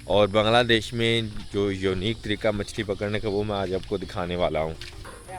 और बांग्लादेश में जो यूनिक तरीका मछली पकड़ने का वो मैं आज आपको दिखाने वाला हूँ।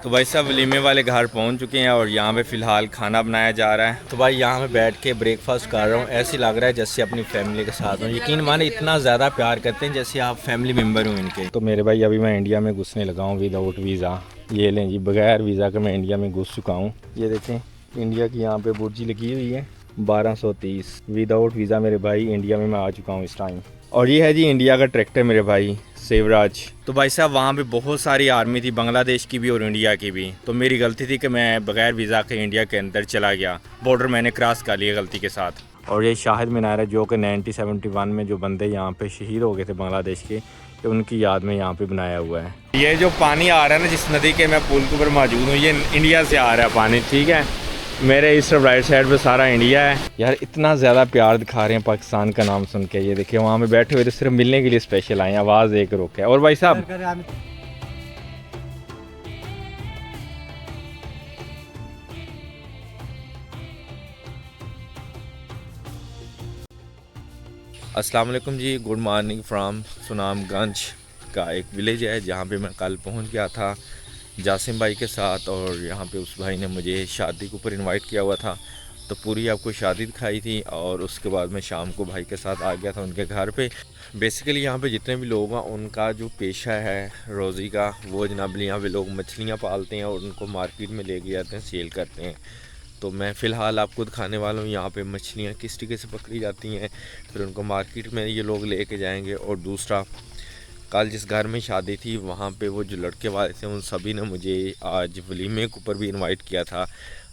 तो भाई साहब वलीमे वाले घर पहुँच चुके हैं और यहाँ पे फ़िलहाल खाना बनाया जा रहा है। तो भाई यहाँ पे बैठ के ब्रेकफास्ट कर रहा हूँ, ऐसे लग रहा है जैसे अपनी फैमिली के साथ हूँ। यकीन माने इतना ज़्यादा प्यार करते हैं जैसे आप फैमिली मेम्बर हो इनके। तो मेरे भाई अभी मैं इंडिया में घुसने लगा हूँ विदाउट वीज़ा। ये लें जी, बगैर वीज़ा के मैं इंडिया में घुस चुका हूँ। ये देखें इंडिया की यहाँ पे बुर्जी लगी हुई है 1230। विदाउट वीज़ा मेरे भाई इंडिया में मैं आ चुका हूँ इस टाइम। और ये है जी इंडिया का ट्रैक्टर मेरे भाई सेवराज। तो भाई साहब वहाँ पे बहुत सारी आर्मी थी, बांग्लादेश की भी और इंडिया की भी। तो मेरी गलती थी कि मैं बगैर वीज़ा के इंडिया के अंदर चला गया, बॉर्डर मैंने क्रॉस कर लिया गलती के साथ। और ये शाहिद मीनार है जो कि 1971 में जो बंदे यहाँ पे शहीद हो गए थे बांग्लादेश के, तो उनकी याद में यहाँ पे बनाया हुआ है। ये जो पानी आ रहा है ना, जिस नदी के मैं पुल के ऊपर मौजूद हूँ, ये इंडिया से आ रहा है पानी, ठीक है। मेरे इस राइट साइड पे सारा इंडिया है। यार इतना ज़्यादा प्यार दिखा रहे हैं पाकिस्तान का नाम सुन के। ये देखिए वहाँ पे बैठे हुए तो सिर्फ मिलने के लिए स्पेशल आए, आवाज़ एक रोके। और भाई साहब अस्सलाम वालेकुम जी, गुड मॉर्निंग फ्राम सुनामगंज का एक विलेज है जहाँ पे मैं कल पहुँच गया था जासिम भाई के साथ। और यहाँ पे उस भाई ने मुझे शादी के ऊपर इनवाइट किया हुआ था, तो पूरी आपको शादी दिखाई थी। और उसके बाद मैं शाम को भाई के साथ आ गया था उनके घर पे। बेसिकली यहाँ पे जितने भी लोग हैं उनका जो पेशा है रोज़ी का, वो जनाब यहाँ पे लोग मछलियाँ पालते हैं और उनको मार्केट में लेके जाते हैं, सेल करते हैं। तो मैं फ़िलहाल आपको दिखाने वाला हूँ यहाँ पे मछलियाँ किस तरीके से पकड़ी जाती हैं, फिर उनको मार्केट में ये लोग लेके जाएंगे। और दूसरा, कल जिस घर में शादी थी वहाँ पे वो जो लड़के वाले थे उन सभी ने मुझे आज वलीमे के ऊपर भी इनवाइट किया था,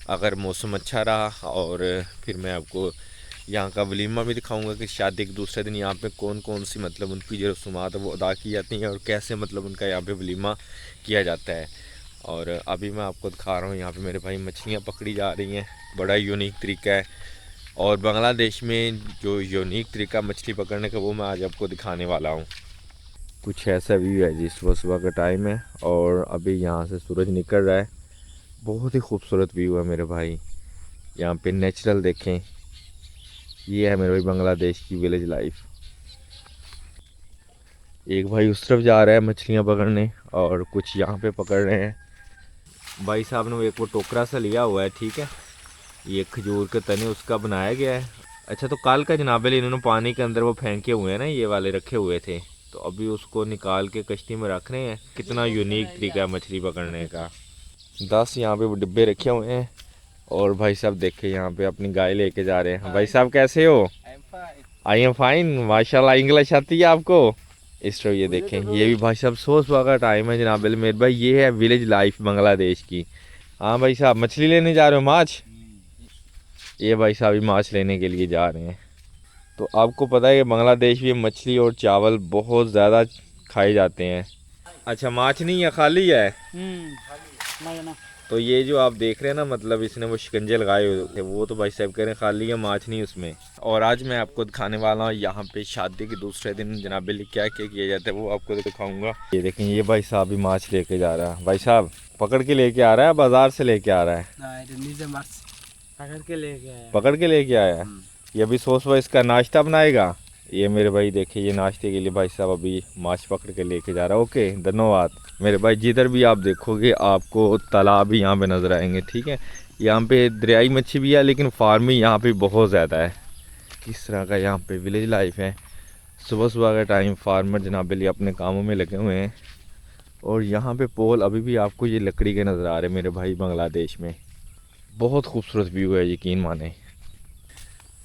अगर मौसम अच्छा रहा। और फिर मैं आपको यहाँ का वलीमा भी दिखाऊंगा कि शादी के दूसरे दिन यहाँ पे कौन कौन सी मतलब उनकी जो रसूमात है वो अदा की जाती हैं और कैसे मतलब उनका यहाँ पे वलीमा किया जाता है। और अभी मैं आपको दिखा रहा हूँ यहाँ पे मेरे भाई मछलियाँ पकड़ी जा रही हैं, बड़ा यूनिक तरीका है। और बांग्लादेश में जो यूनिक तरीका मछली पकड़ने का वो मैं आज आपको दिखाने वाला हूँ। कुछ ऐसा व्यू है जी, सुबह सुबह का टाइम है और अभी यहाँ से सूरज निकल रहा है। बहुत ही खूबसूरत व्यू है मेरे भाई। यहाँ पे नेचुरल देखें, ये है मेरे भाई बांग्लादेश की विलेज लाइफ। एक भाई उस तरफ जा रहा है मछलियाँ पकड़ने और कुछ यहाँ पे पकड़ रहे हैं। भाई साहब ने एक वो टोकरा सा लिया हुआ है, ठीक है, ये खजूर के तने उसका बनाया गया है। अच्छा, तो कल का जनाबे इन्होंने पानी के अंदर वो फेंके हुए हैं ना, ये वाले रखे हुए थे, तो अभी उसको निकाल के कश्ती में रख रहे हैं। कितना यूनिक तरीका है मछली पकड़ने का। 10 यहाँ पे वो डिब्बे रखे हुए हैं। और भाई साहब देखे यहाँ पे अपनी गाय लेके जा रहे हैं। भाई साहब कैसे हो? आई एम फाइन माशाल्लाह। इंग्लिश आती है आपको? इस तरह ये देखें, ये भी भाई साहब सुबह सुबह का टाइम है जनाब मेरे भाई। ये है विलेज लाइफ बांग्लादेश की। हाँ भाई साहब मछली लेने जा रहे हो? माछ? ये भाई साहब भी माछ लेने के लिए जा रहे हैं। तो आपको पता है कि बांग्लादेश में मछली और चावल बहुत ज़्यादा खाए जाते हैं। अच्छा, माछ नहीं है, खाली है। तो ये जो आप देख रहे हैं ना, मतलब इसने वो शिकंजे लगाए हुए थे, वो तो भाई साहब कह रहे हैं खाली है, माछ नहीं उसमें। और आज मैं आपको दिखाने वाला हूँ यहाँ पे शादी के दूसरे दिन जनाबे लिए क्या क्या किया जाता है वो आपको दिखाऊंगा। ये देखें, ये भाई साहब भी माछ लेके जा रहा है। भाई साहब पकड़ के लेके आ रहा है, बाजार से लेके आ रहा है? पकड़ के लेके आया है। ये अभी सोच इसका नाश्ता बनाएगा। ये मेरे भाई देखिए, ये नाश्ते के लिए भाई साहब अभी माछ पकड़ के लेके जा रहा है। ओके, धन्यवाद मेरे भाई। जिधर भी आप देखोगे आपको तालाब भी यहाँ पे नज़र आएंगे, ठीक है। यहाँ पे दरियाई मच्छी भी है लेकिन फार्मिंग यहाँ पे बहुत ज़्यादा है। किस तरह का यहाँ पे विलेज लाइफ है। सुबह सुबह का टाइम, फार्मर जनाब लिए अपने कामों में लगे हुए हैं। और यहाँ पे पोल अभी भी आपको ये लकड़ी के नज़र आ रहे हैं मेरे भाई बांग्लादेश में। बहुत खूबसूरत व्यू है, यकीन माने।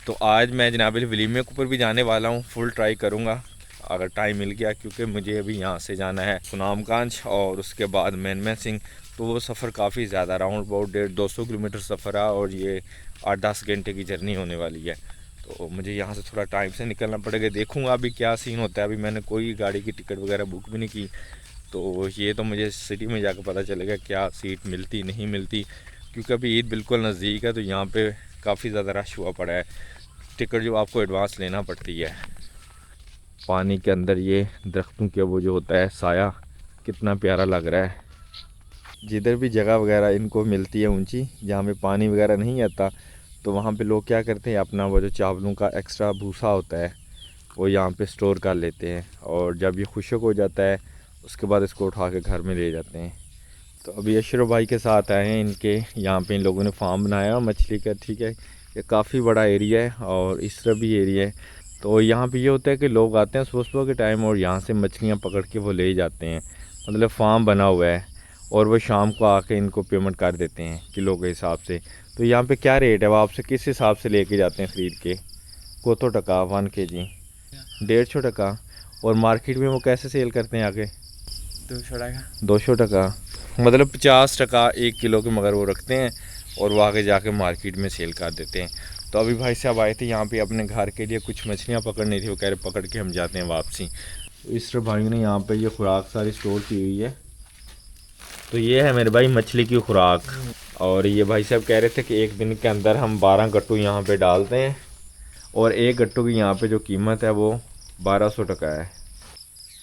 तो आज मैं जनाब वलीमे के ऊपर भी जाने वाला हूँ, फुल ट्राई करूँगा अगर टाइम मिल गया, क्योंकि मुझे अभी यहाँ से जाना है सुनामगंज और उसके बाद मैनमैन सिंह। तो वो सफ़र काफ़ी ज़्यादा, राउंड अबाउट 150-200 किलोमीटर सफ़र है और ये 8-10 घंटे की जर्नी होने वाली है। तो मुझे यहाँ से थोड़ा टाइम से निकलना पड़ेगा। देखूँगा अभी क्या सीन होता है। अभी मैंने कोई गाड़ी की टिकट वगैरह बुक भी नहीं की, तो ये तो मुझे सिटी में जाकर पता चलेगा क्या सीट मिलती नहीं मिलती, क्योंकि अभी ईद बिल्कुल नज़दीक है। तो यहाँ पे काफ़ी ज़्यादा रश हुआ पड़ा है, टिकट जो आपको एडवांस लेना पड़ती है। पानी के अंदर ये दरख्तों के वो जो होता है साया, कितना प्यारा लग रहा है। जिधर भी जगह वगैरह इनको मिलती है ऊंची, जहाँ पे पानी वगैरह नहीं आता, तो वहाँ पे लोग क्या करते हैं, अपना वो जो चावलों का एक्स्ट्रा भूसा होता है वो यहाँ पे स्टोर कर लेते हैं, और जब ये खुश्क हो जाता है उसके बाद इसको उठा के घर में ले जाते हैं। तो अभी अशरफ भाई के साथ आए हैं, इनके यहाँ पे इन लोगों ने फार्म बनाया मछली का, ठीक है। ये काफ़ी बड़ा एरिया है और इस तरह भी एरिया है। तो यहाँ पे ये होता है कि लोग आते हैं सुबह सुबह के टाइम और यहाँ से मछलियाँ पकड़ के वो ले जाते हैं। मतलब फार्म बना हुआ है और वो शाम को आके इनको पेमेंट कर देते हैं किलो के हिसाब से। तो यहाँ पे क्या रेट है, वो आपसे किस हिसाब से लेके जाते हैं ख़रीद के? कोतो टका 1 kg 150 टका। और मार्केट में वो कैसे सेल करते हैं आगे? 200 टका। 200 टका, मतलब 50 टका 1 किलो के मगर वो रखते हैं और वो आगे जाके मार्केट में सेल कर देते हैं। तो अभी भाई साहब आए थे यहाँ पे अपने घर के लिए कुछ मछलियाँ पकड़नी थी, वो कह रहे पकड़ के हम जाते हैं वापसी। तो इस तरह भाई ने यहाँ पे ये खुराक सारी स्टोर की हुई है। तो ये है मेरे भाई मछली की खुराक, और ये भाई साहब कह रहे थे कि एक दिन के अंदर हम 12 गट्टू यहाँ पे डालते हैं, और एक गट्टू की यहाँ पे जो कीमत है वो 1200 टका है।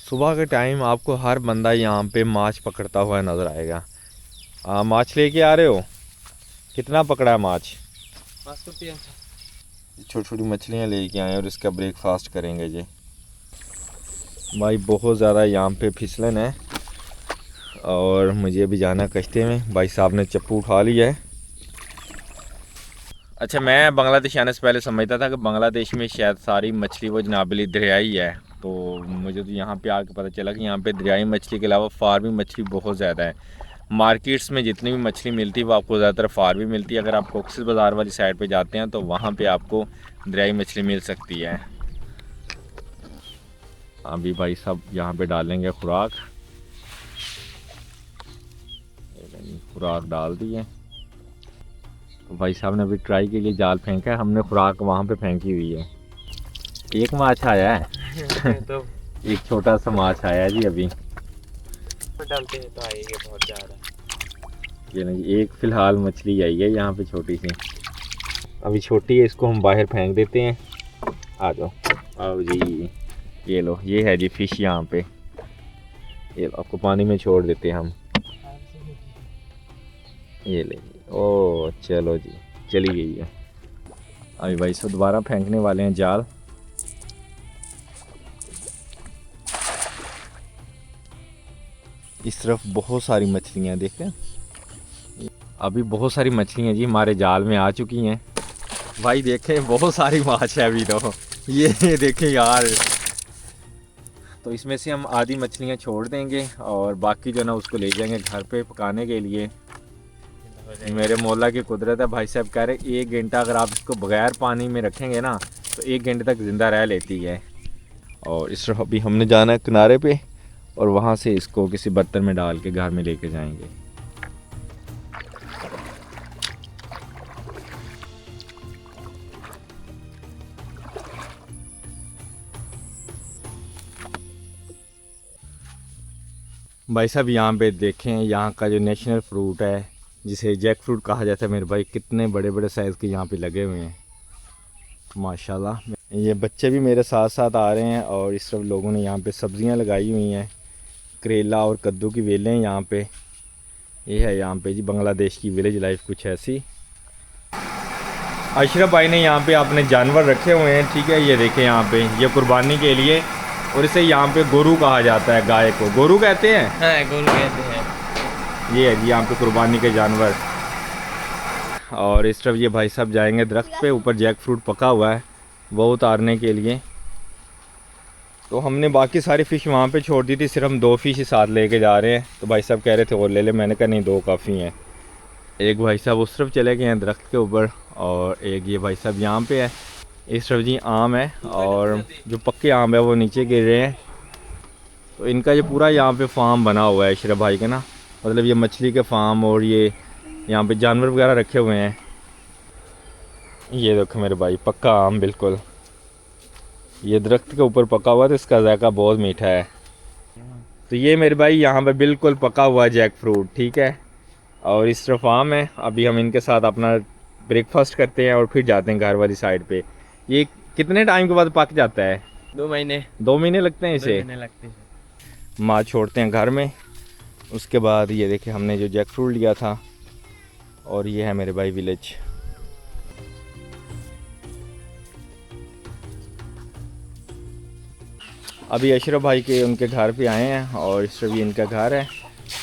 सुबह के टाइम आपको हर बंदा यहाँ पे माछ पकड़ता हुआ नज़र आएगा। माछ लेके आ रहे हो? कितना पकड़ा है माछ? छोटी छोटी मछलियाँ लेके आए और इसका ब्रेकफास्ट करेंगे जी। भाई बहुत ज़्यादा यहाँ पे फिसलन है और मुझे अभी जाना कश्ते में। भाई साहब ने चप्पू उठा लिया है। अच्छा, मैं बांग्लादेश आने से पहले समझता था कि बांग्लादेश में शायद सारी मछली वो जनाबली दरियाई है। तो मुझे तो यहाँ पे आके पता चला कि यहाँ पे दरियाई मछली के अलावा फार्मी मछली बहुत ज़्यादा है। मार्केट्स में जितनी भी मछली मिलती है वो आपको ज़्यादातर फार्मी मिलती है। अगर आप कोक्सिस बाज़ार वाली साइड पे जाते हैं तो वहाँ पे आपको दरियाई मछली मिल सकती है। अभी भाई साहब यहाँ पे डालेंगे खुराक। खुराक डाल दी है। भाई साहब ने अभी ट्राई के लिए जाल फेंका है, हमने खुराक वहाँ पे फेंकी हुई है। एक माछ आया है तो एक छोटा सा माछ आया है जी अभी। डालते हैं तो आएंगे बहुत ज़्यादा। ये नहीं, एक फ़िलहाल मछली आई है यहाँ पे छोटी सी, अभी छोटी है, इसको हम बाहर फेंक देते हैं। आ जाओ आओ जी, ये लो, ये है जी फ़िश यहाँ पे। ये लो, आपको पानी में छोड़ देते हैं हम। ये ले, ओ चलो जी, चली गई है। अभी भाई सो दोबारा फेंकने वाले हैं जाल। इस तरफ बहुत सारी मछलियाँ देखें, अभी बहुत सारी मछलियाँ जी हमारे जाल में आ चुकी हैं। भाई देखें बहुत सारी माछ है अभी तो, ये देखें यार। तो इसमें से हम आधी मछलियाँ छोड़ देंगे और बाकी जो ना उसको ले जाएंगे घर पे पकाने के लिए। मेरे मौला की कुदरत है, भाई साहब कह रहे 1 घंटा अगर आप इसको बगैर पानी में रखेंगे ना तो 1 घंटे तक ज़िंदा रह लेती है। और इस तरह अभी हमने जाना है किनारे पे और वहाँ से इसको किसी बर्तन में डाल के घर में लेके जाएंगे। भाई साहब यहाँ पे देखें, यहाँ का जो नेशनल फ्रूट है जिसे जैक फ्रूट कहा जाता है मेरे भाई, कितने बड़े बड़े साइज़ के यहाँ पे लगे हुए हैं माशाल्लाह। ये बच्चे भी मेरे साथ साथ आ रहे हैं और इस सब लोगों ने यहाँ पे सब्जियाँ लगाई हुई हैं, करेला और कद्दू की वेलें हैं यहाँ पे। ये है यहाँ पे जी बांग्लादेश की विलेज लाइफ कुछ ऐसी। अशरफ भाई ने यहाँ पे अपने जानवर रखे हुए हैं, ठीक है। ये देखें यहाँ पे, ये कुर्बानी के लिए, और इसे यहाँ पे गोरू कहा जाता है, गाय को गोरू कहते हैं। हाँ, गोरू कहते हैं। ये है जी यहाँ पे कुर्बानी के जानवर। और इस तरफ ये भाई साहब जाएंगे दरख्त पे, ऊपर जैक फ्रूट पका हुआ है वो उतारने के लिए। तो हमने बाकी सारी फ़िश वहाँ पे छोड़ दी थी, सिर्फ हम 2 फ़िश ही साथ लेके जा रहे हैं। तो भाई साहब कह रहे थे और ले ले, मैंने कहा नहीं 2 काफ़ी हैं। एक भाई साहब उस तरफ चले गए हैं दरख्त के ऊपर, और एक ये भाई साहब यहाँ पे है। इस तरफ जी आम है और जो पक्के आम है वो नीचे गिर रहे हैं। तो इनका ये पूरा यहाँ पे फार्म बना हुआ है अशरफ भाई का ना, मतलब ये मछली के फार्म और ये यहाँ पे जानवर वगैरह रखे हुए हैं। ये देखो मेरे भाई पक्का आम, बिल्कुल ये दरख्त के ऊपर पका हुआ, तो इसका जायका बहुत मीठा है। तो ये मेरे भाई यहाँ पे बिल्कुल पका हुआ जैक फ्रूट, ठीक है। और इस तरफ आम है। अभी हम इनके साथ अपना ब्रेकफास्ट करते हैं और फिर जाते हैं घर वाली साइड पे। ये कितने टाइम के बाद पक जाता है? 2 महीने। 2 महीने लगते हैं इसे? 2 महीने लगते हैं। माँ छोड़ते हैं घर में। उसके बाद ये देखिए हमने जो जैक फ्रूट लिया था, और ये है मेरे भाई विलेज। अभी अशरफ भाई के उनके घर पे आए हैं और इस तरफ ये इनका घर है।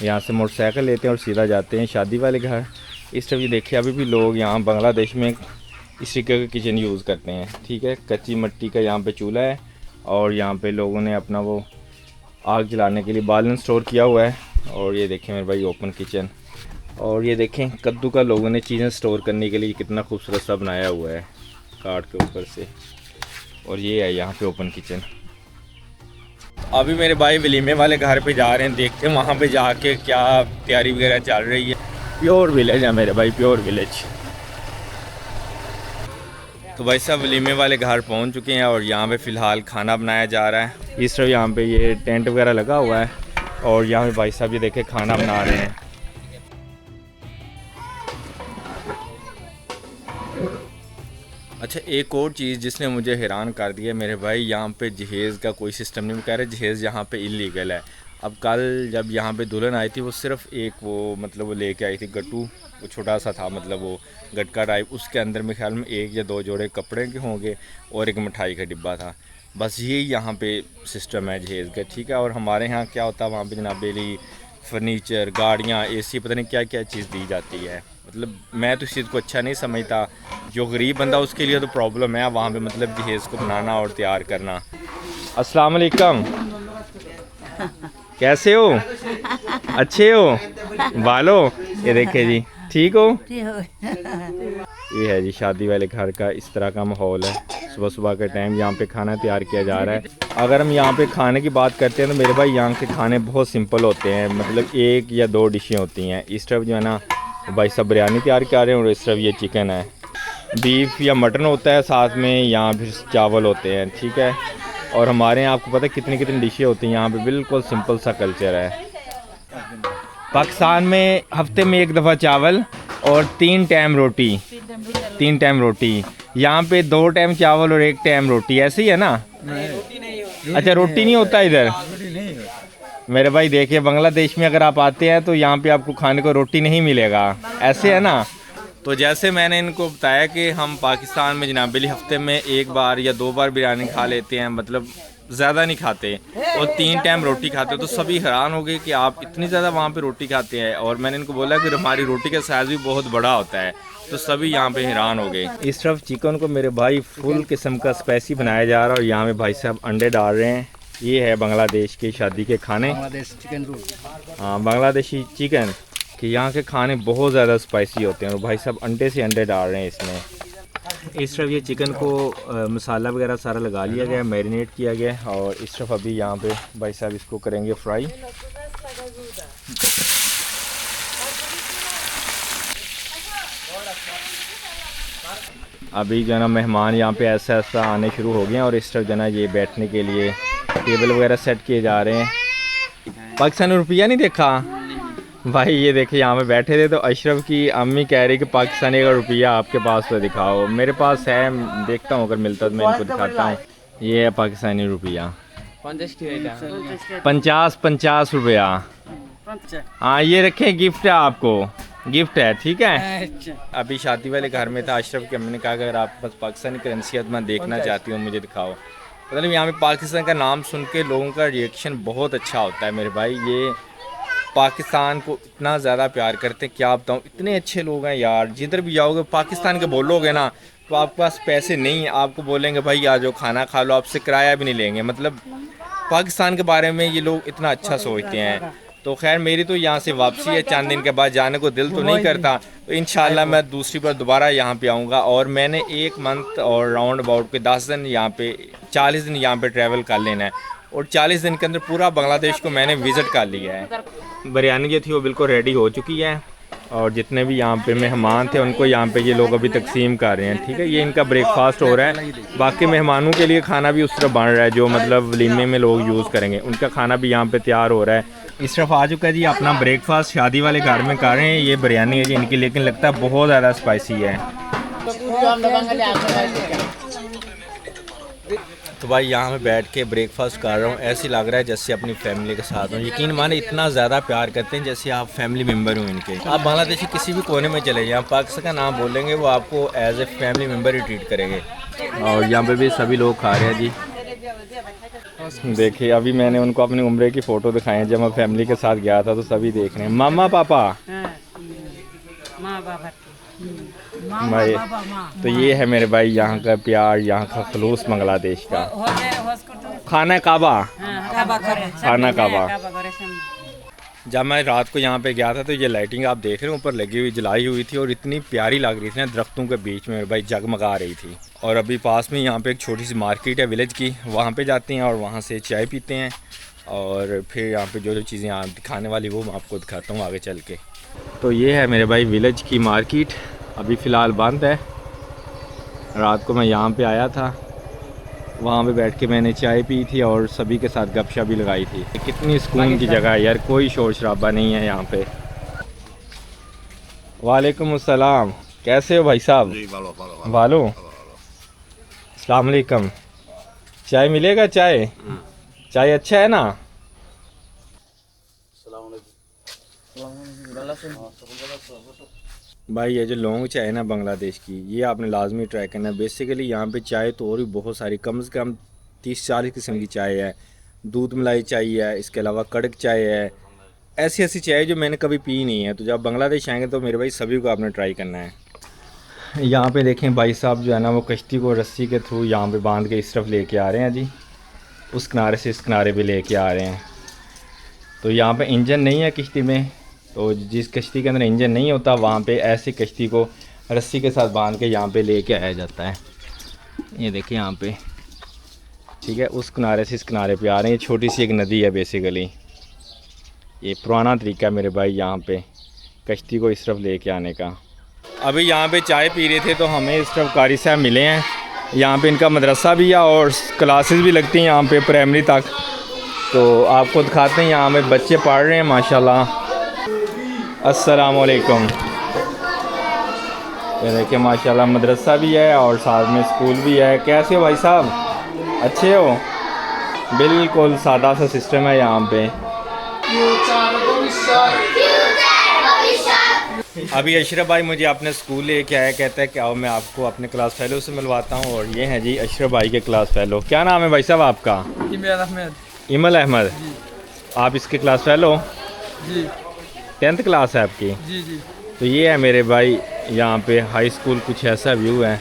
यहाँ से मोटरसाइकिल लेते हैं और सीधा जाते हैं शादी वाले घर। इस तरफ ये देखिए अभी भी लोग यहाँ बांग्लादेश में इस तरीके का किचन यूज़ करते हैं, ठीक है। कच्ची मिट्टी का यहाँ पे चूल्हा है और यहाँ पे लोगों ने अपना वो आग जलाने के लिए बालन स्टोर किया हुआ है। और ये देखें मेरे भाई ओपन किचन, और ये देखें कद्दू का लोगों ने चीज़ें स्टोर करने के लिए कितना खूबसूरत सा बनाया हुआ है काट के ऊपर से। और ये है यहाँ पे ओपन किचन। अभी मेरे भाई वलीमे वाले घर पे जा रहे हैं, देखते हैं वहाँ पे जाके क्या तैयारी वगैरह चल रही है। प्योर विलेज है मेरे भाई, प्योर विलेज। तो भाई साहब वलीमे वाले घर पहुँच चुके हैं और यहाँ पे फ़िलहाल खाना बनाया जा रहा है। इस तरफ यहाँ पे ये टेंट वगैरह लगा हुआ है और यहाँ पे भाई साहब ये देखे खाना बना रहे हैं। अच्छा एक और चीज़ जिसने मुझे हैरान कर दिया मेरे भाई, यहाँ पे जहेज़ का कोई सिस्टम नहीं। कह रहे जहेज़ यहाँ पे इलीगल है। अब कल जब यहाँ पे दुल्हन आई थी वो सिर्फ एक वो मतलब वो लेके आई थी गट्टू, वो छोटा सा था मतलब वो गटका टाइप, उसके अंदर मेरे ख्याल में 1 या 2 जोड़े कपड़े के होंगे और एक मिठाई का डिब्बा था। बस यही यहाँ पे सिस्टम है जहेज़ का, ठीक है। और हमारे यहाँ क्या होता है वहाँ पे जनाबेली फर्नीचर, गाड़ियाँ, एसी, पता नहीं क्या क्या चीज़ दी जाती है। मतलब मैं तो इस चीज़ को अच्छा नहीं समझता। जो गरीब बंदा उसके लिए तो प्रॉब्लम है वहाँ पे मतलब जहेज़ को बनाना और तैयार करना। अस्सलाम वालेकुम, कैसे हो? अच्छे हो? बालो ये देखे जी, ठीक हो? ये है जी शादी वाले घर का इस तरह का माहौल है। सुबह सुबह के टाइम यहाँ पे खाना तैयार किया जा रहा है। अगर हम यहाँ पे खाने की बात करते हैं तो मेरे भाई यहाँ के खाने बहुत सिंपल होते हैं, मतलब 1 या 2 डिशें होती हैं। इस तरफ जो है ना भाई सब बिरयानी तैयार कर रहे हैं और इस तरफ ये चिकन है, बीफ या मटन होता है साथ में, यहाँ फिर चावल होते हैं, ठीक है। और हमारे यहाँ आपको पता है कितनी कितनी डिशें होती हैं। यहाँ पे बिल्कुल सिंपल सा कल्चर है। पाकिस्तान में हफ्ते में 1 दफ़ा चावल और 3 टाइम रोटी, 3 टाइम रोटी। यहाँ पे 2 टाइम चावल और 1 टाइम रोटी, ऐसे ही है ना? अच्छा रोटी नहीं होता इधर मेरे भाई। देखिए बांग्लादेश में अगर आप आते हैं तो यहाँ पे आपको खाने को रोटी नहीं मिलेगा, ऐसे है ना। तो जैसे मैंने इनको बताया कि हम पाकिस्तान में जनाबेली हफ्ते में 1 बार या 2 बार बिरयानी खा लेते हैं, मतलब ज़्यादा नहीं खाते, और 3 टाइम रोटी खाते हैं। तो सभी हैरान हो गए कि आप इतनी ज़्यादा वहाँ पे रोटी खाते हैं। और मैंने इनको बोला कि हमारी रोटी का साइज़ भी बहुत बड़ा होता है, तो सभी यहाँ पे हैरान हो गए। इस तरफ चिकन को मेरे भाई फुल किस्म का स्पाइसी बनाया जा रहा है और यहाँ पे भाई साहब अंडे डाल रहे हैं। ये है बांग्लादेश के शादी के खाने, चिकन रोल। हाँ बांग्लादेशी चिकन कि यहाँ के खाने बहुत ज़्यादा स्पाइसी होते हैं और भाई साहब अंडे से अंडे डाल रहे हैं इसमें। इस तरफ ये चिकन को मसाला वगैरह सारा लगा लिया गया, मैरिनेट किया गया। और इस तरफ अभी यहाँ पे भाई साहब इसको करेंगे फ्राई। अभी जो है ना मेहमान यहाँ पे ऐसा ऐसा आने शुरू हो गए हैं और इस तरफ जो है ना ये बैठने के लिए टेबल वगैरह सेट किए जा रहे हैं। पाकिस्तानी रुपया नहीं देखा भाई, ये देखिए यहाँ पे बैठे थे तो अशरफ की अम्मी कह रही कि पाकिस्तानी का रुपया आपके पास तो दिखाओ। मेरे पास है, देखता हूँ अगर मिलता तो मैं इनको दिखाता हूँ। ये है पाकिस्तानी रुपया 50 रुपया। हाँ ये रखें, गिफ्ट है आपको, गिफ्ट है, ठीक है। अभी शादी वाले घर में था, अशरफ की अम्मी ने कहा कि अगर आप बस पाकिस्तानी करेंसी मैं देखना चाहती हूँ मुझे दिखाओ। मतलब यहाँ पे पाकिस्तान का नाम सुन के लोगों का रिएक्शन बहुत अच्छा होता है मेरे भाई। ये पाकिस्तान को इतना ज़्यादा प्यार करते हैं, क्या बताऊँ, इतने अच्छे लोग हैं यार। जिधर भी जाओगे पाकिस्तान के बोलोगे ना तो आपके पास पैसे नहीं, आपको बोलेंगे भाई आ जाओ खाना खा लो, आपसे किराया भी नहीं लेंगे। मतलब पाकिस्तान के बारे में ये लोग इतना अच्छा सोचते हैं। तो खैर मेरी तो यहाँ से वापसी है, चंद दिन के बाद जाने को दिल तो नहीं करता। तो इंशाल्लाह मैं दूसरी बार दोबारा यहाँ पे आऊँगा। और मैंने 1 मंथ और राउंड अबाउट के 10 दिन यहाँ पे 40 दिन यहाँ पे ट्रैवल कर लेना है और 40 दिन के अंदर पूरा बांग्लादेश को मैंने विज़िट कर लिया है। बिरयानी जो थी वो बिल्कुल रेडी हो चुकी है और जितने भी यहाँ पे मेहमान थे उनको यहाँ पे ये लोग अभी तकसीम कर रहे हैं, ठीक है। ये इनका ब्रेकफास्ट हो रहा है। बाकी मेहमानों के लिए खाना भी उस तरह बन रहा है जो मतलब वलीमे में लोग यूज़ करेंगे, उनका खाना भी यहाँ पे तैयार हो रहा है। इस तरफ आ चुका है जी अपना ब्रेकफास्ट शादी वाले घर में कर रहे हैं। ये बिरयानी है जी इनकी, लेकिन लगता है बहुत ज़्यादा स्पाइसी है। तो भाई यहाँ में बैठ के ब्रेकफास्ट कर रहा हूँ, ऐसे लग रहा है जैसे अपनी फैमिली के साथ हूँ। यकीन माने इतना ज़्यादा प्यार करते हैं जैसे आप फैमिली मेम्बर हो इनके। आप बांग्लादेश के किसी भी कोने में चले जाएं, पाकिस्तान का नाम बोलेंगे वो आपको एज ए फैमिली मेम्बर ही ट्रीट करेंगे। और यहाँ पे भी सभी लोग खा रहे हैं जी। देखिए अभी मैंने उनको अपनी उम्र की फ़ोटो दिखाई है, जब मैं फैमिली के साथ गया था तो सभी देख रहे हैं। मामा पापा भाई, तो ये है मेरे भाई यहाँ का प्यार, यहाँ का खलूस बांग्लादेश का। खाना काबा, खाना काबा। जब मैं रात को यहाँ पे गया था तो ये लाइटिंग आप देख रहे हैं ऊपर लगी हुई, जलाई हुई थी और इतनी प्यारी लग रही थी ना, दरख्तों के बीच में भाई जगमगा रही थी। और अभी पास में यहाँ पे एक छोटी सी मार्केट है विलेज की, वहाँ पे जाते हैं और वहाँ से चाय पीते हैं और फिर यहाँ पे जो जो चीज़ें आप दिखाने वाली वो मैं आपको दिखाता हूँ आगे चल के। तो ये है मेरे भाई विलेज की मार्केट, अभी फ़िलहाल बंद है। रात को मैं यहाँ पर आया था, वहाँ पे बैठ के मैंने चाय पी थी और सभी के साथ गपशप भी लगाई थी। कितनी सुकून की जगह है यार, कोई शोर शराबा नहीं है यहाँ पे। वालेकुम अस्सलाम, कैसे हो भाई साहब? वालो, अस्सलाम वालेकुम। चाय मिलेगा? चाय चाय अच्छा है ना? भाई ये जो लौंग चाय है ना बांग्लादेश की, ये आपने लाजमी ट्राई करना है। बेसिकली यहाँ पे चाय तो और भी बहुत सारी, कम से कम 30-40 किस्म की चाय है। दूध मलाई चाय है, इसके अलावा कड़क चाय है, ऐसी ऐसी चाय जो मैंने कभी पी नहीं है। तो जब बांग्लादेश आएंगे तो मेरे भाई सभी को आपने ट्राई करना है। यहाँ पे देखें भाई साहब जो है ना वो कश्ती को रस्सी के थ्रू यहाँ पे बांध के इस तरफ लेके आ रहे हैं जी, उस किनारे से इस किनारे पे लेके आ रहे हैं। तो यहाँ पे इंजन नहीं है कश्ती में, तो जिस कश्ती के अंदर इंजन नहीं होता वहाँ पे ऐसी कश्ती को रस्सी के साथ बांध के यहाँ पे लेके आया जाता है। ये देखिए यहाँ पे, ठीक है, उस किनारे से इस किनारे पे आ रहे हैं। ये छोटी सी एक नदी है बेसिकली, ये पुराना तरीका है मेरे भाई यहाँ पे कश्ती को इस तरफ लेके आने का। अभी यहाँ पे चाय पी रहे थे तो हमें इस तरफ कारी साहब मिले हैं। यहाँ पे इनका मदरसा भी है और क्लासेस भी लगती हैं यहाँ पे प्राइमरी तक। तो आपको दिखाते हैं, यहाँ में बच्चे पढ़ रहे हैं माशाल्लाह। अस्सलाम वालेकुम। ये देखिए माशाल्लाह मदरसा भी है और साथ में स्कूल भी है। कैसे हो भाई साहब? अच्छे हो? बिल्कुल सादा सा सिस्टम है यहाँ पे। अभी अशरफ भाई मुझे अपने स्कूल लेके आया, कहता है कि आओ मैं आपको अपने क्लास फेलो से मिलवाता हूँ। और ये हैं जी अशरफ भाई के क्लास फेलो। क्या नाम है भाई साहब आपका? इमल अहमद। आप इसके क्लास फेलो जी? 10th क्लास है आपकी? जी जी। तो ये है मेरे भाई यहाँ पे हाई स्कूल, कुछ ऐसा व्यू है।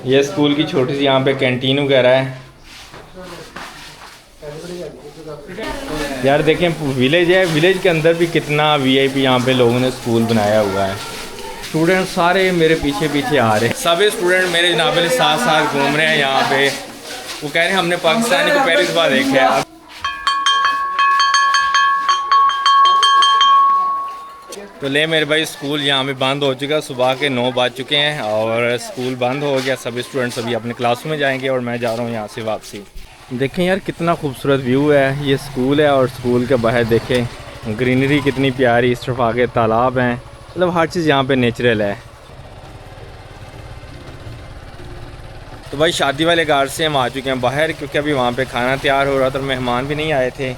ये स्कूल की छोटी सी यहाँ पे कैंटीन वगैरह है। यार देखें विलेज है, विलेज के अंदर भी कितना वीआईपी यहाँ पे लोगों ने स्कूल बनाया हुआ है। स्टूडेंट सारे मेरे पीछे पीछे आ रहे हैं, सभी स्टूडेंट मेरे जनाब के साथ साथ घूम रहे हैं यहाँ पे। वो कह रहे हैं हमने पाकिस्तानी को पहली दफ़ा देखा है। तो ले मेरे भाई स्कूल यहाँ पे बंद हो चुका, सुबह के 9 बज चुके हैं और स्कूल बंद हो गया। सभी स्टूडेंट्स अभी अपने क्लासों में जाएंगे और मैं जा रहा हूँ यहाँ से वापसी। देखें यार कितना खूबसूरत व्यू है, ये स्कूल है और स्कूल के बाहर देखें ग्रीनरी कितनी प्यारी, इस तरफ आगे तालाब हैं, मतलब हर चीज़ यहाँ पे नेचुरल है। तो भाई शादी वाले घर से हम आ चुके हैं बाहर, क्योंकि अभी वहाँ पे खाना तैयार हो रहा था, मेहमान भी नहीं आए थे।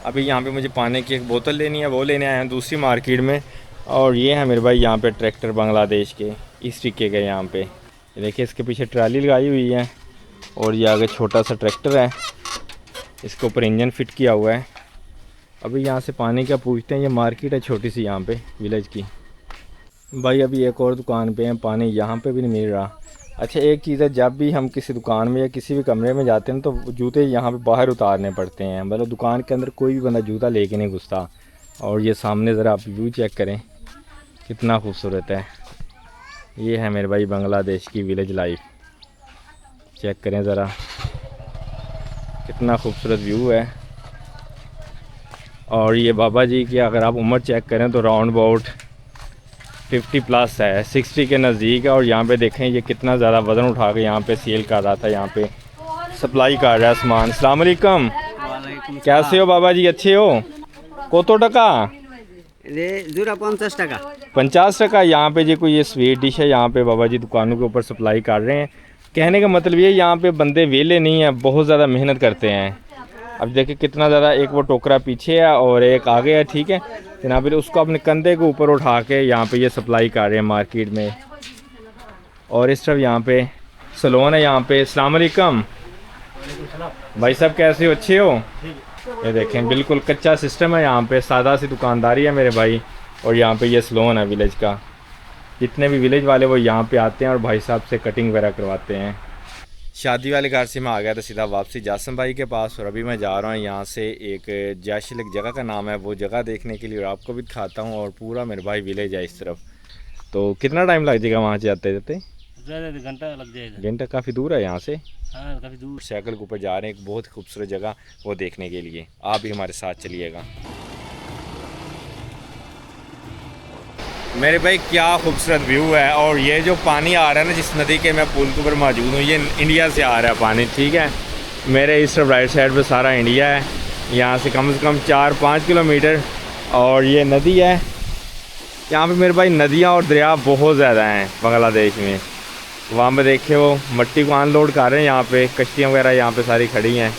अभी यहाँ पे मुझे पानी की एक बोतल लेनी है, वो लेने आए हैं दूसरी मार्केट में। और ये है मेरे भाई यहाँ पे ट्रैक्टर बांग्लादेश के इस तरीके के यहाँ पे, ये देखिए इसके पीछे ट्राली लगाई हुई है और ये आगे छोटा सा ट्रैक्टर है, इसके ऊपर इंजन फिट किया हुआ है। अभी यहाँ से पानी का पूछते हैं, ये मार्केट है छोटी सी यहाँ पे विलेज की। भाई अभी एक और दुकान पे हैं, पानी यहाँ पे भी नहीं मिल रहा। अच्छा एक चीज़ है, जब भी हम किसी दुकान में या किसी भी कमरे में जाते हैं तो जूते यहाँ पे बाहर उतारने पड़ते हैं, मतलब दुकान के अंदर कोई भी बंदा जूता लेके नहीं घुसता। और ये सामने ज़रा आप व्यू चेक करें कितना खूबसूरत है। ये है मेरे भाई बांग्लादेश की विलेज लाइफ, चेक करें ज़रा कितना खूबसूरत व्यू है। और ये बाबा जी की अगर आप उम्र चेक करें तो राउंड अबाउट 50+ है, 60 के नज़दीक है। और यहाँ पे देखें ये कितना ज़्यादा वज़न उठा के यहाँ पे सेल कर रहा था, यहाँ पे सप्लाई कर रहा है सामान। अस्सलाम वालेकुम, कैसे हो बाबा जी? अच्छे हो? कतो टका? 50 টাকা। 50 टका। यहाँ पे जी कोई ये स्वीट डिश है, यहाँ पे बाबा जी दुकानों के ऊपर सप्लाई कर रहे हैं। कहने का मतलब ये यहाँ पे बंदे वेले नहीं हैं, बहुत ज़्यादा मेहनत करते हैं। अब देखिए कितना ज़्यादा, एक वो टोकरा पीछे है और एक आगे है, ठीक है जनाब, उसको अपने कंधे के ऊपर उठा के यहाँ पे ये सप्लाई कर रहे हैं मार्केट में। और इस तरफ यहाँ पे सलोन है यहाँ पे। अस्सलाम वालेकुम भाई साहब, कैसे हो? अच्छे हो? ये देखें बिल्कुल कच्चा सिस्टम है यहाँ पे, सादा सी दुकानदारी है मेरे भाई। और यहाँ पे ये सलोन है विलेज का। जितने भी विलेज वाले वो यहाँ पे आते हैं और भाई साहब से कटिंग वगैरह करवाते हैं। शादी वाले घर से मैं आ गया था सीधा वापसी जासिम भाई के पास, और अभी मैं जा रहा हूँ यहाँ से एक जैशिल एक जगह का नाम है, वो जगह देखने के लिए, और आपको भी दिखाता हूँ। और पूरा मेरे भाई विलेज है इस तरफ। तो कितना टाइम लग जाएगा वहाँ जाते जाते? घंटा लग जाएगा। घंटा? काफ़ी दूर है यहाँ से। हाँ काफ़ी दूर। साइकिल के ऊपर जा रहे हैं एक बहुत खूबसूरत जगह वो देखने के लिए। आप भी हमारे साथ चलिएगा। मेरे भाई क्या खूबसूरत व्यू है। और ये जो पानी आ रहा है ना, जिस नदी के मैं पुल के ऊपर मौजूद हूँ, ये इंडिया से आ रहा है पानी, ठीक है। मेरे इस तरफ राइट साइड पे सारा इंडिया है, यहाँ से कम 4-5 किलोमीटर। और ये नदी है यहाँ पे मेरे भाई। नदियाँ और दरिया बहुत ज़्यादा हैं बांग्लादेश में। वहाँ पे देखे वो मट्टी को अनलोड कर रहे हैं, यहाँ पे कश्तियाँ वगैरह यहाँ पे सारी खड़ी हैं।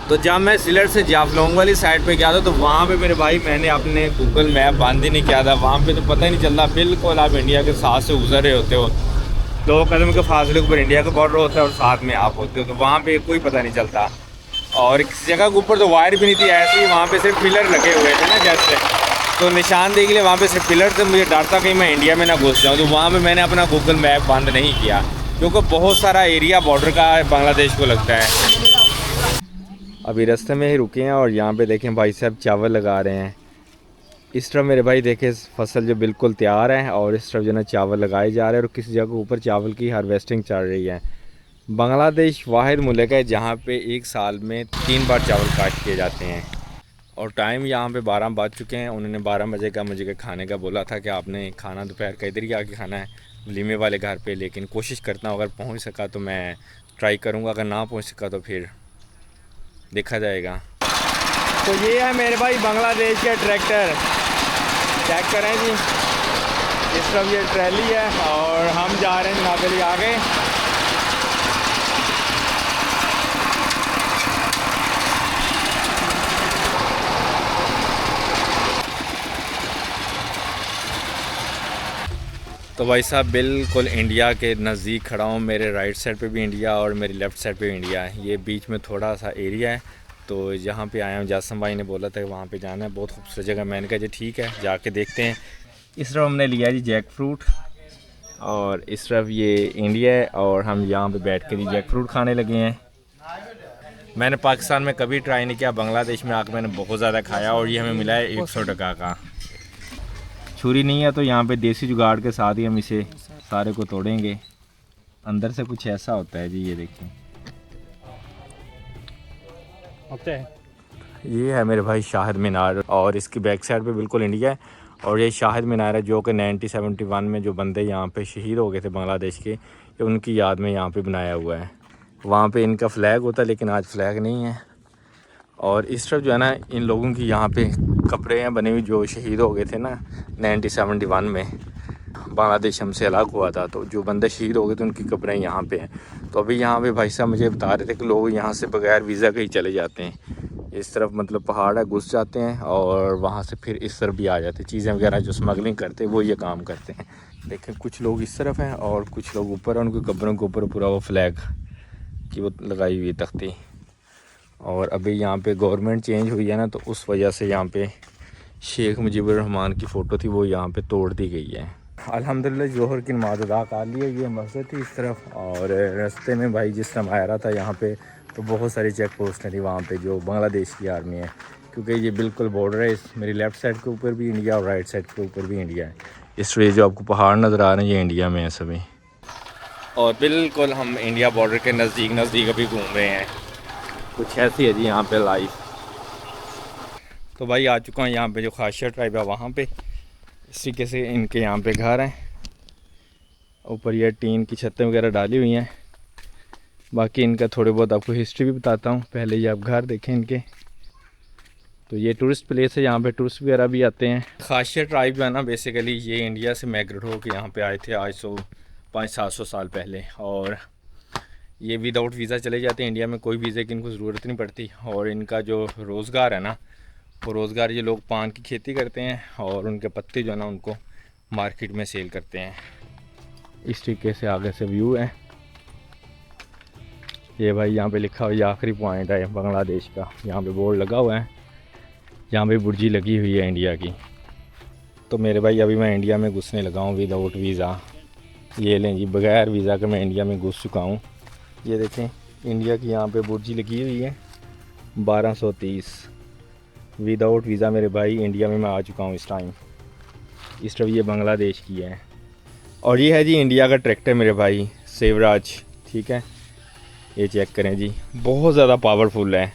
तो जब मैं सिलट से जाफलोंग वाली साइड पे गया था, तो वहाँ पे मेरे भाई मैंने अपने गूगल मैप बंद ही नहीं किया था। वहाँ पे तो पता ही नहीं चलता, बिल्कुल आप इंडिया के साथ से गुजर रहे होते हो। 2 कदम के फासले के ऊपर इंडिया का बॉर्डर होता है और साथ में आप होते हो, तो वहाँ पे कोई पता नहीं चलता। और किसी जगह के ऊपर तो वायर भी नहीं थी, ऐसे ही वहाँ पे सिर्फ पिलर लगे हुए थे ना जैसे, तो निशानदेही के लिए वहाँ पे सिर्फ पिलर थे। मुझे डर था कहीं मैं इंडिया में ना घुस जाऊँ, तो वहाँ पे मैंने अपना गूगल मैप बंद नहीं किया, क्योंकि बहुत सारा एरिया बॉर्डर का बांग्लादेश को लगता है। अभी रास्ते में ही रुके हैं और यहाँ पे देखें भाई साहब चावल लगा रहे हैं। इस तरफ मेरे भाई देखें फसल जो बिल्कुल तैयार है, और इस तरफ जो है चावल लगाए जा रहे हैं, और किसी जगह ऊपर चावल की हार्वेस्टिंग चल रही है। बांग्लादेश वाहिद मुल्क है जहाँ पे एक साल में 3 बार चावल काश्त किए जाते हैं। और टाइम यहाँ पे 12 बज चुके हैं। उन्होंने 12 बजे का मुझे खाने का बोला था कि आपने खाना दोपहर का इधर ही आके खाना है वलीमे वाले घर पे। लेकिन कोशिश करता हूँ अगर पहुँच सका तो मैं ट्राई करूँगा, अगर ना पहुँच सका तो फिर देखा जाएगा। तो ये है मेरे भाई बांग्लादेश के ट्रैक्टर, चेक करें जी। इस तरफ ये ट्रैली है और हम जा रहे हैं नागली आगे। तो भाई साहब बिल्कुल इंडिया के नज़दीक खड़ा हूँ। मेरे राइट साइड पे भी इंडिया और मेरी लेफ़्ट साइड पे भी इंडिया है। ये बीच में थोड़ा सा एरिया है, तो यहाँ पे आया हूँ। जासिम भाई ने बोला था कि वहाँ पे जाना है, बहुत खूबसूरत जगह। मैंने कहा जी ठीक है जाके देखते हैं। इस तरफ हमने लिया जी जैक फ्रूट, और इस तरफ ये इंडिया है, और हम यहाँ पर बैठ के जी जैक फ्रूट खाने लगे हैं। मैंने पाकिस्तान में कभी ट्राई नहीं किया, बांग्लादेश में आकर मैंने बहुत ज़्यादा खाया, और ये हमें मिला है 100 टका का। छुरी नहीं है तो यहाँ पे देसी जुगाड़ के साथ ही हम इसे सारे को तोड़ेंगे। अंदर से कुछ ऐसा होता है जी, ये देखिए। ये है मेरे भाई शाहिद मीनार, और इसकी बैक साइड पे बिल्कुल इंडिया है। और ये शाहिद मीनार है जो कि 1971 में जो बंदे यहाँ पे शहीद हो गए थे बांग्लादेश के, ये उनकी याद में यहाँ पे बनाया हुआ है। वहाँ पे इनका फ़्लैग होता है, लेकिन आज फ़्लैग नहीं है। और इस तरफ जो है ना, इन लोगों की यहाँ पे कब्रें हैं बनी हुई, जो शहीद हो गए थे ना 1971 में, बांग्लादेश हमसे अलग हुआ था, तो जो बंदे शहीद हो गए थे उनकी कब्रें यहाँ पे हैं। तो अभी यहाँ पे भाई साहब मुझे बता रहे थे कि लोग यहाँ से बगैर वीज़ा के ही चले जाते हैं। इस तरफ मतलब पहाड़ है, घुस जाते हैं और वहाँ से फिर इस तरफ भी आ जाते हैं। चीज़ें वगैरह जो स्मगलिंग करते हैं वो ये काम करते हैं। देखें कुछ लोग इस तरफ हैं और कुछ लोग ऊपर हैं, उनकी कब्रों के ऊपर पूरा वो फ्लैग की वो लगाई हुई तख्ती। और अभी यहाँ पे गवर्नमेंट चेंज हुई है ना, तो उस वजह से यहाँ पे शेख मुजीबुर रहमान की फ़ोटो थी वो यहाँ पे तोड़ दी गई है। अल्हम्दुलिल्लाह जोहर की नमाज़ अदा कर ली है। ये मस्जिद थी इस तरफ, और रास्ते में भाई जिस टाइम आ रहा था यहाँ पे तो बहुत सारी चेक पोस्टें थी वहाँ पे जो बांग्लादेश की आर्मी है, क्योंकि ये बिल्कुल बॉर्डर है। मेरी लेफ़्ट साइड के ऊपर भी इंडिया और राइट साइड के ऊपर भी इंडिया है। इस वजह जो आपको पहाड़ नज़र आ रहे हैं ये इंडिया में है सभी। और बिल्कुल हम इंडिया बॉर्डर के नज़दीक अभी घूम रहे हैं। कुछ ऐसी है जी यहाँ पे लाइफ। तो भाई आ चुका हूँ यहाँ पे जो खासिया ट्राइब है वहाँ पे। इस तरीके से इनके यहाँ पे घर हैं, ऊपर ये टीन की छतें वगैरह डाली हुई हैं। बाकी इनका थोड़े बहुत आपको हिस्ट्री भी बताता हूँ। पहले ये आप घर देखें इनके। तो ये टूरिस्ट प्लेस है, यहाँ पे टूरिस्ट वगैरह भी आते हैं। खासिया ट्राइब है ना, बेसिकली ये इंडिया से माइग्रेट होकर यहाँ पे आए थे आज से 500-700 साल पहले। और ये विदाउट वीज़ा चले जाते हैं इंडिया में, कोई वीज़े की इनको ज़रूरत नहीं पड़ती। और इनका जो रोज़गार है ना, वो रोज़गार ये लोग पान की खेती करते हैं और उनके पत्ते जो है ना उनको मार्केट में सेल करते हैं। इस तरीके से आगे से व्यू है। ये भाई यहाँ पे लिखा हुआ ये आखिरी पॉइंट है बांग्लादेश का, यहाँ पे बोर्ड लगा हुआ है, यहाँ पे बुर्जी लगी हुई है इंडिया की। तो मेरे भाई अभी मैं इंडिया में घुसने लगा हूँ विदाउट वीज़ा। ये लें जी, बगैर वीज़ा के मैं इंडिया में घुस चुका हूँ। ये देखें इंडिया की यहाँ पे बुर्जी लगी हुई है 1230। विदाउट वीज़ा मेरे भाई इंडिया में मैं आ चुका हूँ इस टाइम। इस तरफ ये बांग्लादेश की है। और ये है जी इंडिया का ट्रैक्टर मेरे भाई, सेवराज, ठीक है। ये चेक करें जी, बहुत ज़्यादा पावरफुल है।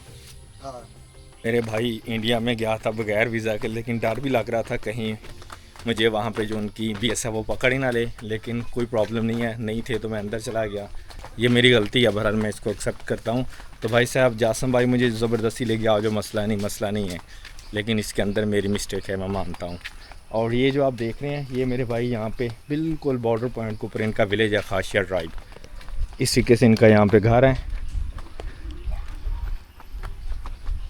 मेरे भाई इंडिया में गया था बगैर वीज़ा के, लेकिन डर भी लग रहा था कहीं मुझे वहाँ पे जो उनकी BS है वो पकड़ ही ना ले, लेकिन कोई प्रॉब्लम नहीं है, नहीं थे तो मैं अंदर चला गया। ये मेरी गलती है, बहरहाल मैं इसको एक्सेप्ट करता हूँ। तो भाई साहब जासिम भाई मुझे ज़बरदस्ती ले गया, जो मसला नहीं है, लेकिन इसके अंदर मेरी मिस्टेक है, मैं मानता हूँ। और ये जो आप देख रहे हैं ये मेरे भाई यहाँ पे बिल्कुल बॉर्डर पॉइंट के ऊपर इनका विलेज है, खासिया ट्राइब। इस तरीके से इनका यहाँ पे घर है।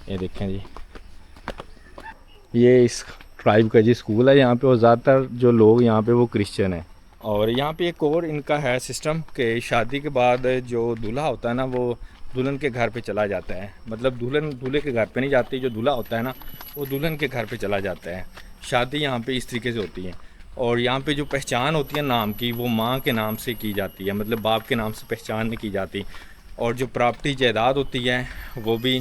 ये देखें जी, ये इस ट्राइब का जी स्कूल है यहाँ पे, और ज़्यादातर जो लोग यहाँ पे वो क्रिश्चियन है। और यहाँ पे एक और इनका है सिस्टम कि शादी के बाद जो दूल्हा होता है ना वो दुल्हन के घर पे चला जाता है। मतलब दुल्हन दूल्हे के घर पे नहीं जाती, जो दूल्हा होता है ना वो दुल्हन के घर पे चला जाता है। शादी यहाँ पे इस तरीके से होती है। और यहाँ पे जो पहचान होती है नाम की, वो माँ के नाम से की जाती है, मतलब बाप के नाम से पहचान नहीं की जाती। और जो प्रॉपर्टी जायदाद होती है वो भी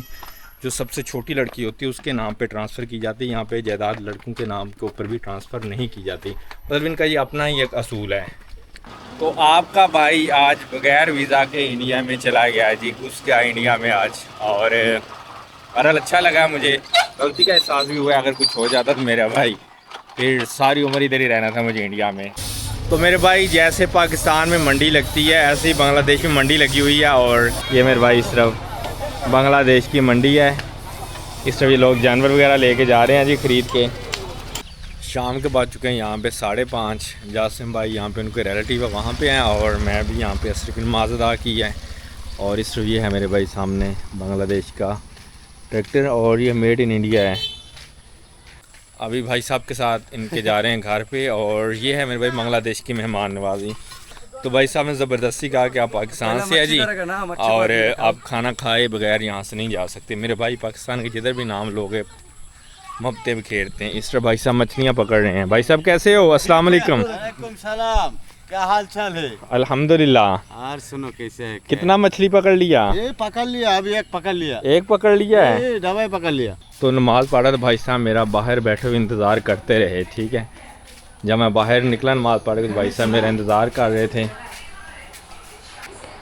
जो सबसे छोटी लड़की होती है उसके नाम पे ट्रांसफ़र की जाती है। यहाँ पे जायदाद लड़कों के नाम के ऊपर भी ट्रांसफ़र नहीं की जाती, मतलब इनका ये अपना ही एक असूल है। तो आपका भाई आज बगैर वीज़ा के इंडिया में चला गया जी, घुस गया इंडिया में आज। और बहरहाल अच्छा लगा, मुझे गलती का एहसास भी हुआ, अगर कुछ हो जाता तो मेरा भाई फिर सारी उम्र इधर ही रहना था मुझे इंडिया में। तो मेरे भाई जैसे पाकिस्तान में मंडी लगती है ऐसे ही बांग्लादेश में मंडी लगी हुई है। और ये मेरे भाई इस तरफ बांग्लादेश की मंडी है, इस तरफ ये लोग जानवर वगैरह लेके जा रहे हैं जी ख़रीद के। शाम के बाद चुके हैं यहाँ पे 5:30। जासिम भाई यहाँ पे उनके रिलेटिव है वहाँ पे हैं, और मैं भी यहाँ पे असर की नमाज़ अदा की है। और इस तरफ ये है मेरे भाई सामने बांग्लादेश का ट्रैक्टर, और ये मेड इन इंडिया है। अभी भाई साहब के साथ इनके जा रहे हैं घर पे। और ये है मेरे भाई बांग्लादेश की मेहमान नवाजी। तो भाई साहब ने ज़बरदस्ती कहा कि आप पाकिस्तान से है जी, और आप खाना खाए बगैर यहाँ से नहीं जा सकते। मेरे भाई पाकिस्तान के जिधर भी नाम लोग मबते बिखेरते हैं। इस तरह भाई साहब मछलियाँ पकड़ रहे हैं। भाई साहब कैसे हो? अस्सलाम वालेकुम। वालेकुम सलाम, क्या हाल चाल है? अल्हम्दुलिल्लाह। और सुनो कैसे है? कितना मछली पकड़ लिया? ये पकड़ लिया, अभी एक पकड़ लिया। एक पकड़ लिया है? दवाई पकड़ लिया। तो नमाज़ पढ़ा तो भाई साहब मेरा बाहर बैठे हुए इंतज़ार करते रहे, ठीक है। जब मैं बाहर निकला नमाज़ पढ़ के तो भाई साहब मेरा इंतज़ार कर रहे थे।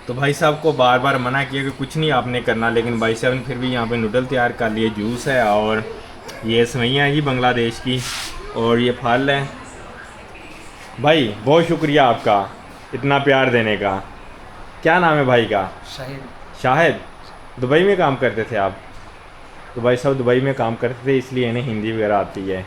तो भाई साहब को बार बार मना किया कि कुछ नहीं आपने करना, लेकिन भाई साहब ने फिर भी यहाँ पे नूडल तैयार कर लिए, जूस है, और ये सेवइयाँ हैं जी बांग्लादेश की, और ये फल है। भाई बहुत शुक्रिया आपका इतना प्यार देने का। क्या नाम है भाई का? शाहिद। दुबई में काम करते थे आप? तो भाई साहब दुबई में काम करते थे, इसलिए इन्हें हिंदी वगैरह आती है।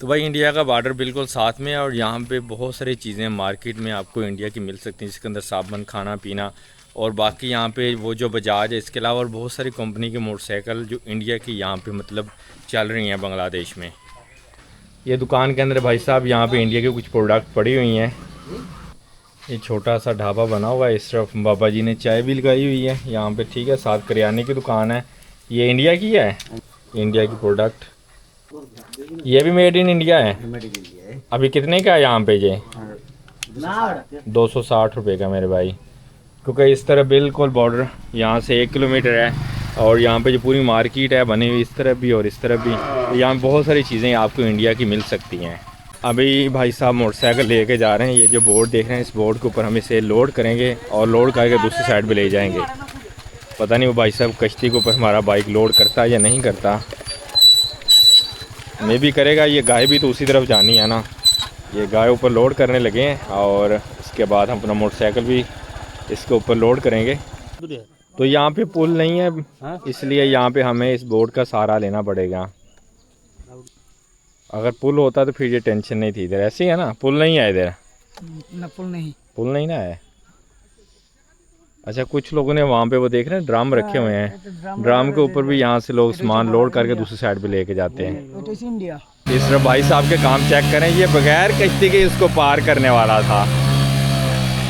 तो भाई इंडिया का बॉर्डर बिल्कुल साथ में है, और यहाँ पे बहुत सारी चीज़ें मार्केट में आपको इंडिया की मिल सकती हैं, जिसके अंदर साबुन, खाना पीना, और बाकी यहाँ पे वो जो बजाज है, इसके अलावा और बहुत सारी कंपनी के मोटरसाइकिल जो इंडिया की यहाँ पे मतलब चल रही हैं बांग्लादेश में। ये दुकान के अंदर भाई साहब यहाँ पे इंडिया के कुछ प्रोडक्ट पड़ी हुई हैं। ये छोटा सा ढाबा बना हुआ है, इस तरफ बाबा जी ने चाय भी लगाई हुई है यहाँ पे, ठीक है। साथ करियाने की दुकान है, ये इंडिया की है, इंडिया की प्रोडक्ट। ये भी मेड इन इंडिया है। अभी कितने का है यहाँ पे? ये 260 रुपये का मेरे भाई, क्योंकि इस तरह बिल्कुल बॉर्डर यहाँ से 1 किलोमीटर है, और यहाँ पे जो पूरी मार्केट है बनी हुई इस तरफ भी और इस तरफ भी, यहाँ बहुत सारी चीज़ें आपको इंडिया की मिल सकती हैं। अभी भाई साहब मोटरसाइकिल लेके जा रहे हैं। ये जो बोर्ड देख रहे हैं, इस बोर्ड के ऊपर हम इसे लोड करेंगे और लोड करके दूसरी साइड पे ले जाएंगे। पता नहीं वो भाई साहब कश्ती के ऊपर हमारा बाइक लोड करता है या नहीं करता, मैं भी करेगा। ये गाय भी तो उसी तरफ जानी है ना, ये गाय ऊपर लोड करने लगे हैं, और इसके बाद हम अपना मोटरसाइकिल भी इसके ऊपर लोड करेंगे। तो यहाँ पे पुल नहीं है, इसलिए यहाँ पे हमें इस बोर्ड का सहारा लेना पड़ेगा। अगर पुल होता तो फिर ये टेंशन नहीं थी। इधर ऐसे ही है ना, पुल नहीं है इधर ना, पुल नहीं ना है। अच्छा, कुछ लोगों ने वहाँ पे वो देख रहे हैं ड्रम रखे हुए हैं, ड्रम के ऊपर भी यहाँ से लोग सामान लोड करके दूसरी साइड पे लेके जाते हैं। इंडिया। इस तरह भाई साहब के काम चेक करें, ये बगैर कश्ती के इसको पार करने वाला था,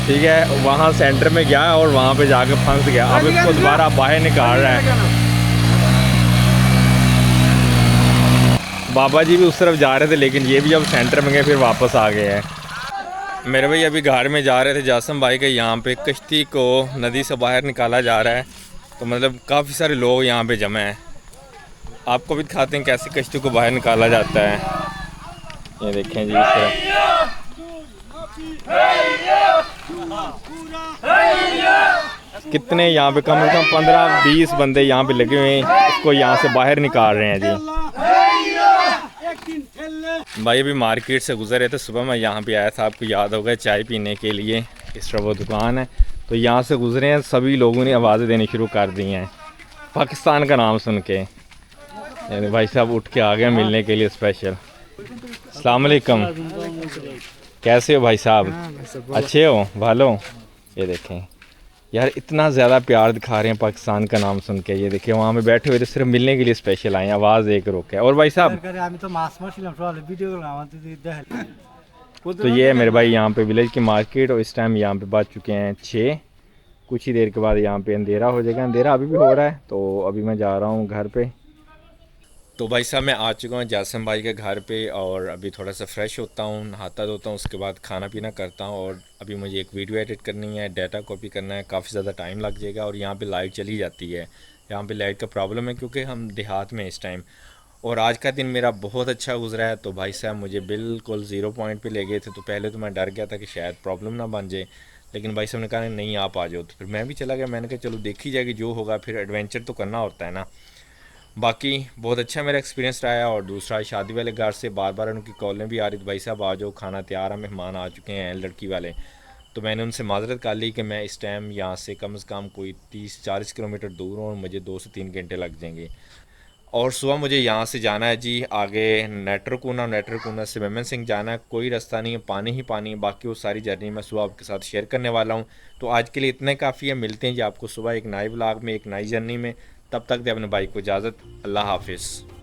ठीक है, वहाँ सेंटर में गया और वहाँ पे जाके फंस गया। अब इसको दोबारा बाहर निकाल रहा है। बाबा जी भी उस तरफ जा रहे थे, लेकिन ये भी जब सेंटर में गए फिर वापस आ गए हैं। मेरे भाई अभी घर में जा रहे थे जासिम भाई के, यहाँ पे कश्ती को नदी से बाहर निकाला जा रहा है। तो मतलब काफ़ी सारे लोग यहाँ पे जमा हैं। आपको भी दिखाते हैं कैसे कश्ती को बाहर निकाला जाता है। ये देखें जी इस तरह कितने यहाँ पे कम से कम 15-20 बंदे यहाँ पे लगे हुए हैं, इसको यहाँ से बाहर निकाल रहे हैं जी। भाई अभी मार्केट से गुजर रहे थे, सुबह मैं यहाँ पे आया था, आपको याद होगा, चाय पीने के लिए। इस तरह वो दुकान है, तो यहाँ से गुजरे हैं, सभी लोगों ने आवाज़ें देनी शुरू कर दी हैं पाकिस्तान का नाम सुन के। यानी भाई साहब उठ के आ गए मिलने के लिए स्पेशल। अस्सलाम वालेकुम, कैसे हो भाई साहब? अच्छे हो? भालो। ये देखें यार, इतना ज़्यादा प्यार दिखा रहे हैं पाकिस्तान का नाम सुन के। ये देखिए वहाँ पे बैठे हुए थे, सिर्फ मिलने के लिए स्पेशल आए हैं, आवाज़ एक रोके। और भाई साहब तो ये है मेरे भाई यहाँ पे विलेज की मार्केट, और इस टाइम यहाँ पे बज चुके हैं 6। कुछ ही देर के बाद यहाँ पे अंधेरा हो जाएगा। अंधेरा अभी भी हो रहा है, तो अभी मैं जा रहा हूँ घर पे। तो भाई साहब मैं आ चुका हूँ जासिम भाई के घर पे, और अभी थोड़ा सा फ्रेश होता हूँ, नहाता धोता हूँ, उसके बाद खाना पीना करता हूँ। और अभी मुझे एक वीडियो एडिट करनी है, डाटा कॉपी करना है, काफ़ी ज़्यादा टाइम लग जाएगा। और यहाँ पे लाइट चली जाती है, यहाँ पे लाइट का प्रॉब्लम है क्योंकि हम देहात में इस टाइम। और आज का दिन मेरा बहुत अच्छा गुजरा है। तो भाई साहब मुझे बिल्कुल 0 पॉइंट पे ले गए थे, तो पहले तो मैं डर गया था कि शायद प्रॉब्लम ना बन जाए, लेकिन भाई साहब ने कहा नहीं आप आ जाओ। तो फिर मैं भी चला गया, मैंने कहा चलो देखी जाएगी जो होगा, फिर एडवेंचर तो करना होता है ना। बाकी बहुत अच्छा मेरा एक्सपीरियंस रहा है। और दूसरा, शादी वाले घर से बार बार उनकी कॉलें भी आ रही थी, भाई साहब आ जाओ, खाना तैयार है, मेहमान आ चुके हैं लड़की वाले। तो मैंने उनसे माजरत कर ली कि मैं इस टाइम यहाँ से कम कोई 30-40 किलोमीटर दूर हूँ और मुझे 2 से 3 घंटे लग जाएंगे। और सुबह मुझे यहाँ से जाना है जी आगे नेट्रकोना से मेमन सिंह जाना है। कोई रास्ता नहीं है, पानी ही पानी है। बाकी वो सारी जर्नी मैं सुबह आपके साथ शेयर करने वाला हूँ। तो आज के लिए इतना काफ़ी है, मिलते हैं जी आपको सुबह एक नए व्लॉग में, एक नई जर्नी में। तब तक दे अपने भाई को इजाज़त। अल्लाह हाफिज़।